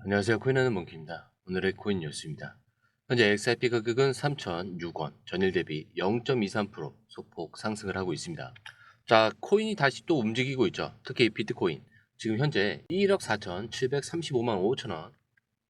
안녕하세요. 코인하는 몽키입니다. 오늘의 코인 뉴스입니다. 현재 XRP 가격은 3,006원, 전일 대비 0.23% 소폭 상승을 하고 있습니다. 자, 코인이 다시 또 움직이고 있죠. 특히 비트코인. 지금 현재 1억 4,735만 5천원.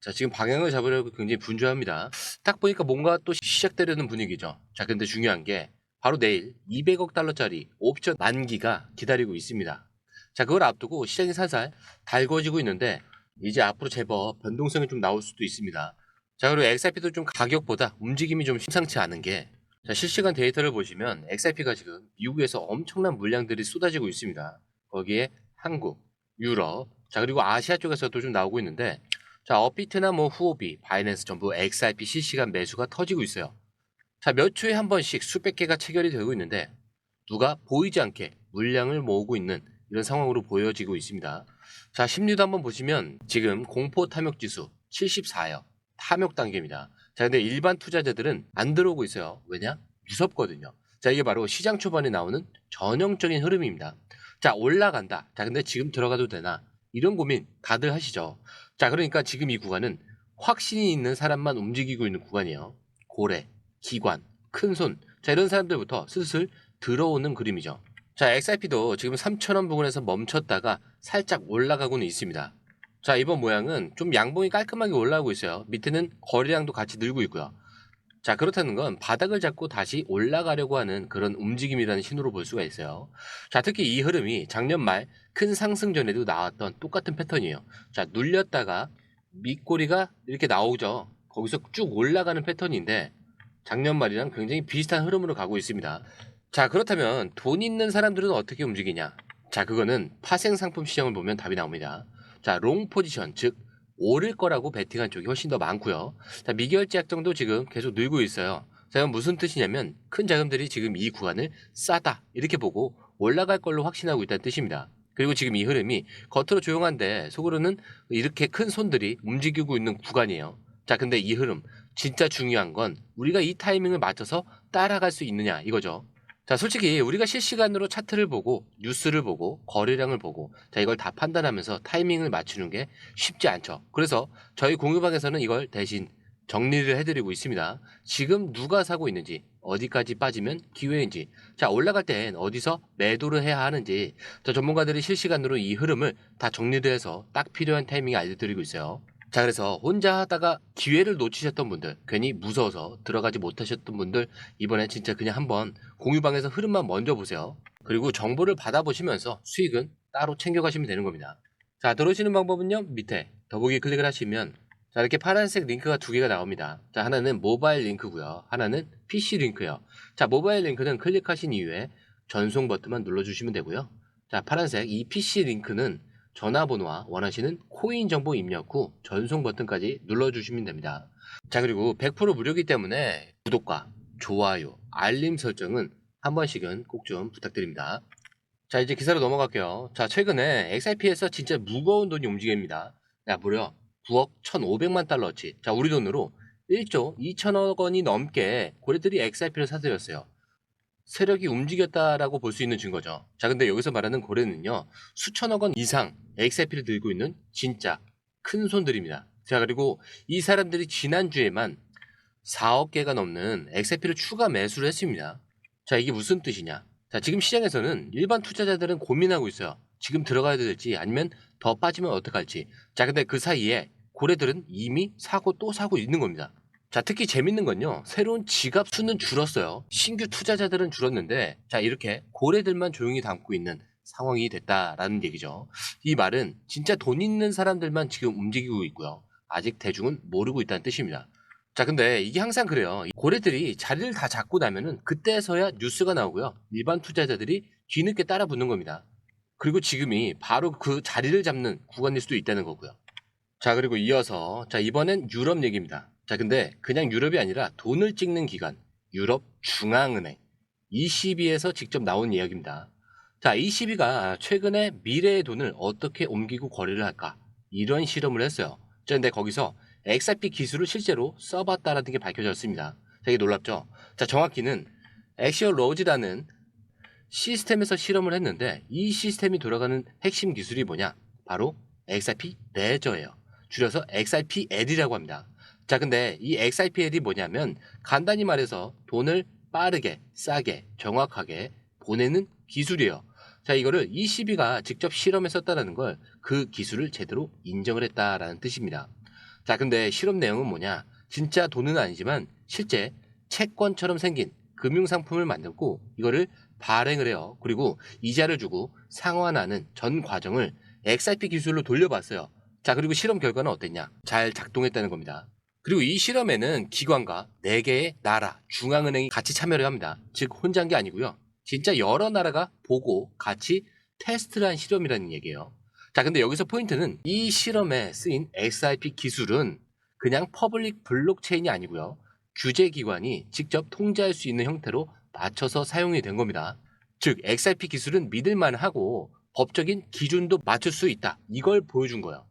자, 지금 방향을 잡으려고 굉장히 분주합니다. 딱 보니까 뭔가 또 시작되려는 분위기죠. 자, 근데 중요한 게 바로 내일 200억 달러짜리 옵션 만기가 기다리고 있습니다. 자, 그걸 앞두고 시장이 살살 달궈지고 있는데 이제 앞으로 제법 변동성이 좀 나올 수도 있습니다. 자, 그리고 XRP도 좀 가격보다 움직임이 좀 심상치 않은 게, 자, 실시간 데이터를 보시면 XRP가 지금 미국에서 엄청난 물량들이 쏟아지고 있습니다. 거기에 한국, 유럽, 자, 그리고 아시아 쪽에서도 좀 나오고 있는데, 자, 업비트나 뭐 후오비, 바이낸스 전부 XRP 실시간 매수가 터지고 있어요. 자, 몇 초에 한 번씩 수백 개가 체결이 되고 있는데 누가 보이지 않게 물량을 모으고 있는 이런 상황으로 보여지고 있습니다. 자, 심리도 한번 보시면 지금 공포 탐욕 지수 74요. 탐욕 단계입니다. 자, 근데 일반 투자자들은 안 들어오고 있어요. 왜냐? 무섭거든요. 자, 이게 바로 시장 초반에 나오는 전형적인 흐름입니다. 자, 올라간다. 자, 근데 지금 들어가도 되나? 이런 고민 다들 하시죠. 자, 그러니까 지금 이 구간은 확신이 있는 사람만 움직이고 있는 구간이에요. 고래, 기관, 큰손, 자, 이런 사람들부터 슬슬 들어오는 그림이죠. 자, XRP도 지금 3,000원 부근에서 멈췄다가 살짝 올라가고는 있습니다. 자, 이번 모양은 좀 양봉이 깔끔하게 올라오고 있어요. 밑에는 거래량도 같이 늘고 있고요. 자, 그렇다는 건 바닥을 잡고 다시 올라가려고 하는 그런 움직임이라는 신호로 볼 수가 있어요. 자, 특히 이 흐름이 작년 말 큰 상승 전에도 나왔던 똑같은 패턴이에요. 자, 눌렸다가 밑꼬리가 이렇게 나오죠. 거기서 쭉 올라가는 패턴인데 작년 말이랑 굉장히 비슷한 흐름으로 가고 있습니다. 자, 그렇다면 돈 있는 사람들은 어떻게 움직이냐? 자, 그거는 파생 상품 시장을 보면 답이 나옵니다. 자, 롱 포지션, 즉 오를 거라고 베팅한 쪽이 훨씬 더 많고요. 자, 미결제 약정도 지금 계속 늘고 있어요. 자, 이건 무슨 뜻이냐면 큰 자금들이 지금 이 구간을 싸다 이렇게 보고 올라갈 걸로 확신하고 있다는 뜻입니다. 그리고 지금 이 흐름이 겉으로 조용한데 속으로는 이렇게 큰 손들이 움직이고 있는 구간이에요. 자, 근데 이 흐름 진짜 중요한 건 우리가 이 타이밍을 맞춰서 따라갈 수 있느냐 이거죠. 자, 솔직히 우리가 실시간으로 차트를 보고 뉴스를 보고 거래량을 보고 자, 이걸 다 판단하면서 타이밍을 맞추는 게 쉽지 않죠. 그래서 저희 공유방에서는 이걸 대신 정리를 해드리고 있습니다. 지금 누가 사고 있는지, 어디까지 빠지면 기회인지, 자, 올라갈 땐 어디서 매도를 해야 하는지, 저 전문가들이 실시간으로 이 흐름을 다 정리를 해서 딱 필요한 타이밍에 알려드리고 있어요. 자, 그래서 혼자 하다가 기회를 놓치셨던 분들, 괜히 무서워서 들어가지 못하셨던 분들, 이번에 진짜 그냥 한번 공유방에서 흐름만 먼저 보세요. 그리고 정보를 받아보시면서 수익은 따로 챙겨가시면 되는 겁니다. 자, 들어오시는 방법은요, 밑에 더보기 클릭을 하시면 자, 이렇게 파란색 링크가 두 개가 나옵니다. 자, 하나는 모바일 링크고요. 하나는 PC 링크요. 자, 모바일 링크는 클릭하신 이후에 전송 버튼만 눌러주시면 되고요. 자, 파란색 이 PC 링크는 전화번호와 원하시는 코인 정보 입력 후 전송 버튼까지 눌러주시면 됩니다. 자, 그리고 100% 무료이기 때문에 구독과 좋아요, 알림 설정은 한 번씩은 꼭 좀 부탁드립니다. 자, 이제 기사로 넘어갈게요. 자, 최근에 XRP에서 진짜 무거운 돈이 움직입니다. 야, 무려 9억 1,500만 달러치. 자, 우리 돈으로 1조 2천억 원이 넘게 고래들이 XRP를 사들였어요. 세력이 움직였다라고 볼 수 있는 증거죠. 자, 근데 여기서 말하는 고래는요, 수천억 원 이상 XRP를 들고 있는 진짜 큰 손들입니다. 자, 그리고 이 사람들이 지난주에만 4억 개가 넘는 XRP를 추가 매수를 했습니다. 자, 이게 무슨 뜻이냐? 자, 지금 시장에서는 일반 투자자들은 고민하고 있어요. 지금 들어가야 될지 아니면 더 빠지면 어떡할지. 자, 근데 그 사이에 고래들은 이미 사고 또 사고 있는 겁니다. 자, 특히 재밌는 건요, 새로운 지갑 수는 줄었어요. 신규 투자자들은 줄었는데, 자, 이렇게 고래들만 조용히 담고 있는 상황이 됐다라는 얘기죠. 이 말은 진짜 돈 있는 사람들만 지금 움직이고 있고요. 아직 대중은 모르고 있다는 뜻입니다. 자, 근데 이게 항상 그래요. 이 고래들이 자리를 다 잡고 나면은 그때서야 뉴스가 나오고요. 일반 투자자들이 뒤늦게 따라 붙는 겁니다. 그리고 지금이 바로 그 자리를 잡는 구간일 수도 있다는 거고요. 자, 그리고 이어서 자, 이번엔 유럽 얘기입니다. 자, 근데 그냥 유럽이 아니라 돈을 찍는 기관, 유럽 중앙은행 ECB에서 직접 나온 이야기입니다. 자, ECB가 최근에 미래의 돈을 어떻게 옮기고 거래를 할까? 이런 실험을 했어요. 자, 근데 거기서 XRP 기술을 실제로 써봤다라는 게 밝혀졌습니다. 되게 놀랍죠? 자, 정확히는 엑시얼 로즈라는 시스템에서 실험을 했는데 이 시스템이 돌아가는 핵심 기술이 뭐냐? 바로 XRP 레저예요. 줄여서 XRPL이라고 합니다. 자, 근데 이 XRPL이 뭐냐면 간단히 말해서 돈을 빠르게, 싸게, 정확하게 보내는 기술이에요. 자, 이거를 ECB가 직접 실험에 썼다는 걸 그 기술을 제대로 인정을 했다라는 뜻입니다. 자, 근데 실험 내용은 뭐냐? 진짜 돈은 아니지만 실제 채권처럼 생긴 금융상품을 만들고 이거를 발행을 해요. 그리고 이자를 주고 상환하는 전 과정을 XRP 기술로 돌려봤어요. 자, 그리고 실험 결과는 어땠냐? 잘 작동했다는 겁니다. 그리고 이 실험에는 기관과 4개의 나라, 중앙은행이 같이 참여를 합니다. 즉 혼자 한 게 아니고요. 진짜 여러 나라가 보고 같이 테스트를 한 실험이라는 얘기예요. 자, 근데 여기서 포인트는 이 실험에 쓰인 XRP 기술은 그냥 퍼블릭 블록체인이 아니고요. 규제기관이 직접 통제할 수 있는 형태로 맞춰서 사용이 된 겁니다. 즉 XRP 기술은 믿을만하고 법적인 기준도 맞출 수 있다. 이걸 보여준 거예요.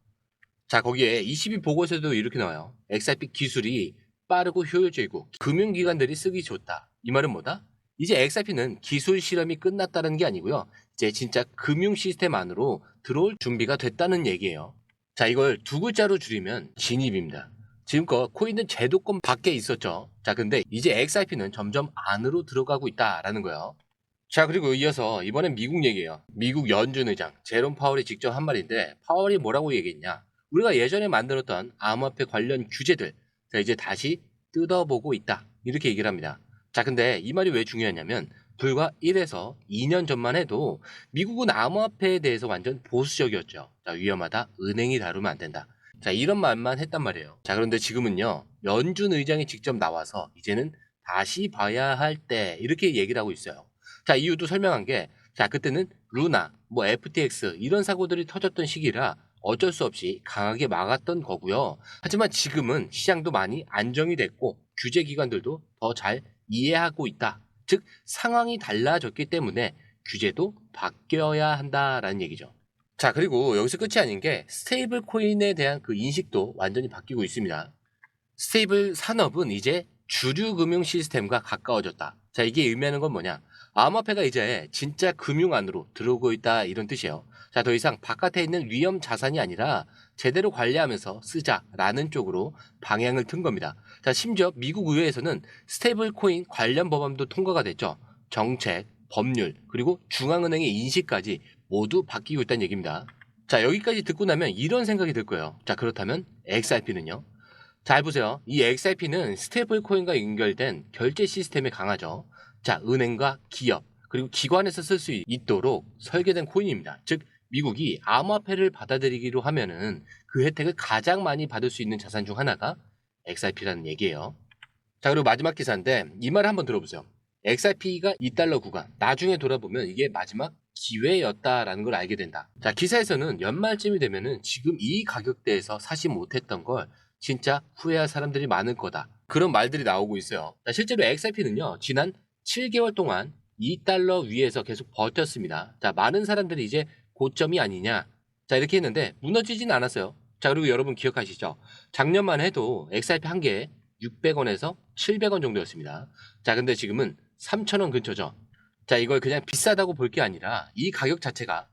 자, 거기에 22 보고서에도 이렇게 나와요. XRP 기술이 빠르고 효율적이고 금융기관들이 쓰기 좋다. 이 말은 뭐다? 이제 XRP는 기술 실험이 끝났다는 게 아니고요. 이제 진짜 금융 시스템 안으로 들어올 준비가 됐다는 얘기예요. 자, 이걸 2글자로 줄이면 진입입니다. 지금껏 코인은 제도권 밖에 있었죠. 자, 근데 이제 XRP는 점점 안으로 들어가고 있다라는 거예요. 자, 그리고 이어서 이번엔 미국 얘기예요. 미국 연준 의장 제롬 파월이 직접 한 말인데 파월이 뭐라고 얘기했냐? 우리가 예전에 만들었던 암호화폐 관련 규제들 자, 이제 다시 뜯어보고 있다. 이렇게 얘기를 합니다. 자, 근데 이 말이 왜 중요하냐면 불과 1에서 2년 전만 해도 미국은 암호화폐에 대해서 완전 보수적이었죠. 자, 위험하다. 은행이 다루면 안 된다. 자, 이런 말만 했단 말이에요. 자, 그런데 지금은요. 연준 의장이 직접 나와서 이제는 다시 봐야 할 때 이렇게 얘기를 하고 있어요. 자, 이유도 설명한 게, 자, 그때는 루나, 뭐 FTX 이런 사고들이 터졌던 시기라 어쩔 수 없이 강하게 막았던 거고요. 하지만 지금은 시장도 많이 안정이 됐고 규제 기관들도 더 잘 이해하고 있다. 즉 상황이 달라졌기 때문에 규제도 바뀌어야 한다라는 얘기죠. 자, 그리고 여기서 끝이 아닌 게 스테이블 코인에 대한 그 인식도 완전히 바뀌고 있습니다. 스테이블 산업은 이제 주류 금융 시스템과 가까워졌다. 자, 이게 의미하는 건 뭐냐? 암호화폐가 이제 진짜 금융 안으로 들어오고 있다 이런 뜻이에요. 자, 더 이상 바깥에 있는 위험 자산이 아니라 제대로 관리하면서 쓰자라는 쪽으로 방향을 튼 겁니다. 자, 심지어 미국 의회에서는 스테이블 코인 관련 법안도 통과가 됐죠. 정책, 법률, 그리고 중앙은행의 인식까지 모두 바뀌고 있다는 얘기입니다. 자, 여기까지 듣고 나면 이런 생각이 들 거예요. 자, 그렇다면 XRP는요? 잘 보세요. 이 XRP는 스테이블 코인과 연결된 결제 시스템에 강하죠. 자, 은행과 기업, 그리고 기관에서 쓸 수 있도록 설계된 코인입니다. 즉, 미국이 암호화폐를 받아들이기로 하면은 그 혜택을 가장 많이 받을 수 있는 자산 중 하나가 XRP라는 얘기예요. 자, 그리고 마지막 기사인데 이 말을 한번 들어보세요. XRP가 2달러 구간, 나중에 돌아보면 이게 마지막 기회였다라는 걸 알게 된다. 자, 기사에서는 연말쯤이 되면은 지금 이 가격대에서 사지 못했던 걸 진짜 후회할 사람들이 많을 거다. 그런 말들이 나오고 있어요. 자, 실제로 XRP는요, 지난 7개월 동안 2달러 위에서 계속 버텼습니다. 자, 많은 사람들이 이제 고점이 아니냐. 자, 이렇게 했는데 무너지진 않았어요. 자, 그리고 여러분 기억하시죠? 작년만 해도 XRP 한 개에 600원에서 700원 정도였습니다. 자, 근데 지금은 3,000원 근처죠. 자, 이걸 그냥 비싸다고 볼 게 아니라 이 가격 자체가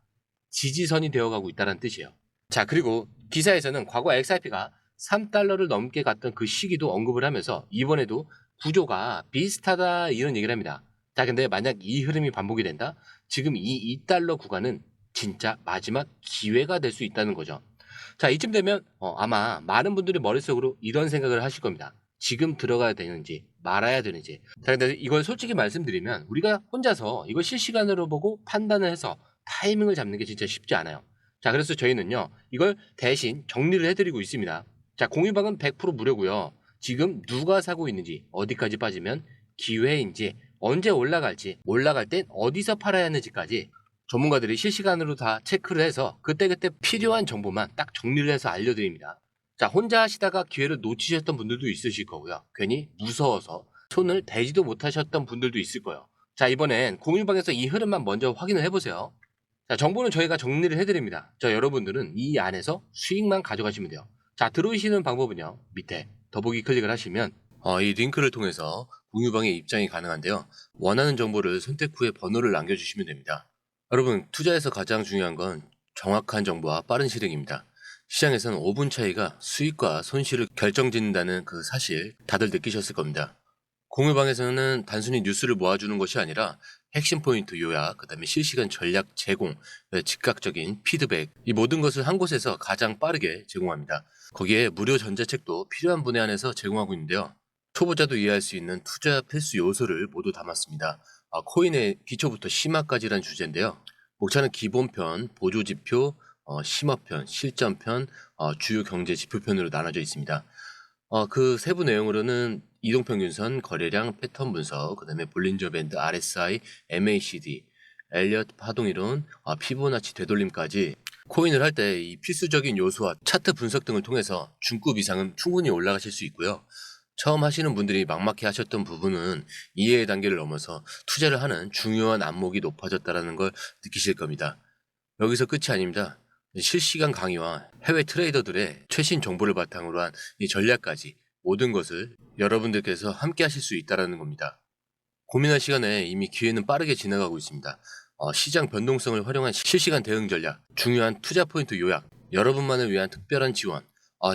지지선이 되어가고 있다는 뜻이에요. 자, 그리고 기사에서는 과거 XRP가 3달러를 넘게 갔던 그 시기도 언급을 하면서 이번에도 구조가 비슷하다 이런 얘기를 합니다. 자, 근데 만약 이 흐름이 반복이 된다? 지금 이 2달러 구간은 진짜 마지막 기회가 될 수 있다는 거죠. 자, 이쯤 되면 아마 많은 분들이 머릿속으로 이런 생각을 하실 겁니다. 지금 들어가야 되는지 말아야 되는지. 자, 근데 이걸 솔직히 말씀드리면 우리가 혼자서 이걸 실시간으로 보고 판단을 해서 타이밍을 잡는 게 진짜 쉽지 않아요. 자, 그래서 저희는요 이걸 대신 정리를 해드리고 있습니다. 자, 공유방은 100% 무료고요. 지금 누가 사고 있는지, 어디까지 빠지면 기회인지, 언제 올라갈지, 올라갈 땐 어디서 팔아야 하는지까지 전문가들이 실시간으로 다 체크를 해서 그때그때 필요한 정보만 딱 정리를 해서 알려드립니다. 자, 혼자 하시다가 기회를 놓치셨던 분들도 있으실 거고요. 괜히 무서워서 손을 대지도 못하셨던 분들도 있을 거예요. 자, 이번엔 공유방에서 이 흐름만 먼저 확인을 해보세요. 자, 정보는 저희가 정리를 해드립니다. 자, 여러분들은 이 안에서 수익만 가져가시면 돼요. 자, 들어오시는 방법은요. 밑에 더보기 클릭을 하시면 이 링크를 통해서 공유방에 입장이 가능한데요. 원하는 정보를 선택 후에 번호를 남겨주시면 됩니다. 여러분, 투자에서 가장 중요한 건 정확한 정보와 빠른 실행입니다. 시장에서는 5분 차이가 수익과 손실을 결정짓는다는 그 사실 다들 느끼셨을 겁니다. 공유방에서는 단순히 뉴스를 모아주는 것이 아니라 핵심 포인트 요약, 그다음에 실시간 전략 제공, 즉각적인 피드백, 이 모든 것을 한 곳에서 가장 빠르게 제공합니다. 거기에 무료 전자책도 필요한 분야 안에서 제공하고 있는데요. 초보자도 이해할 수 있는 투자 필수 요소를 모두 담았습니다. 코인의 기초부터 심화까지란 주제인데요. 목차는 기본편, 보조지표, 심화편, 실전편, 주요 경제 지표편으로 나눠져 있습니다. 그 세부 내용으로는 이동평균선, 거래량, 패턴 분석, 그다음에 볼린저 밴드, RSI, MACD, 엘리엇 파동이론, 피보나치 되돌림까지 코인을 할 때 이 필수적인 요소와 차트 분석 등을 통해서 중급 이상은 충분히 올라가실 수 있고요. 처음 하시는 분들이 막막해 하셨던 부분은 이해의 단계를 넘어서 투자를 하는 중요한 안목이 높아졌다는 걸 느끼실 겁니다. 여기서 끝이 아닙니다. 실시간 강의와 해외 트레이더들의 최신 정보를 바탕으로 한 이 전략까지 모든 것을 여러분들께서 함께 하실 수 있다는 겁니다. 고민할 시간에 이미 기회는 빠르게 지나가고 있습니다. 시장 변동성을 활용한 실시간 대응 전략, 중요한 투자 포인트 요약, 여러분만을 위한 특별한 지원.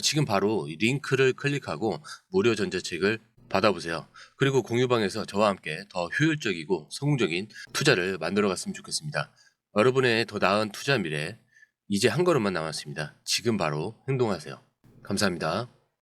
지금 바로 이 링크를 클릭하고 무료 전자책을 받아보세요. 그리고 공유방에서 저와 함께 더 효율적이고 성공적인 투자를 만들어 갔으면 좋겠습니다. 여러분의 더 나은 투자 미래, 이제 한 걸음만 남았습니다. 지금 바로 행동하세요. 감사합니다.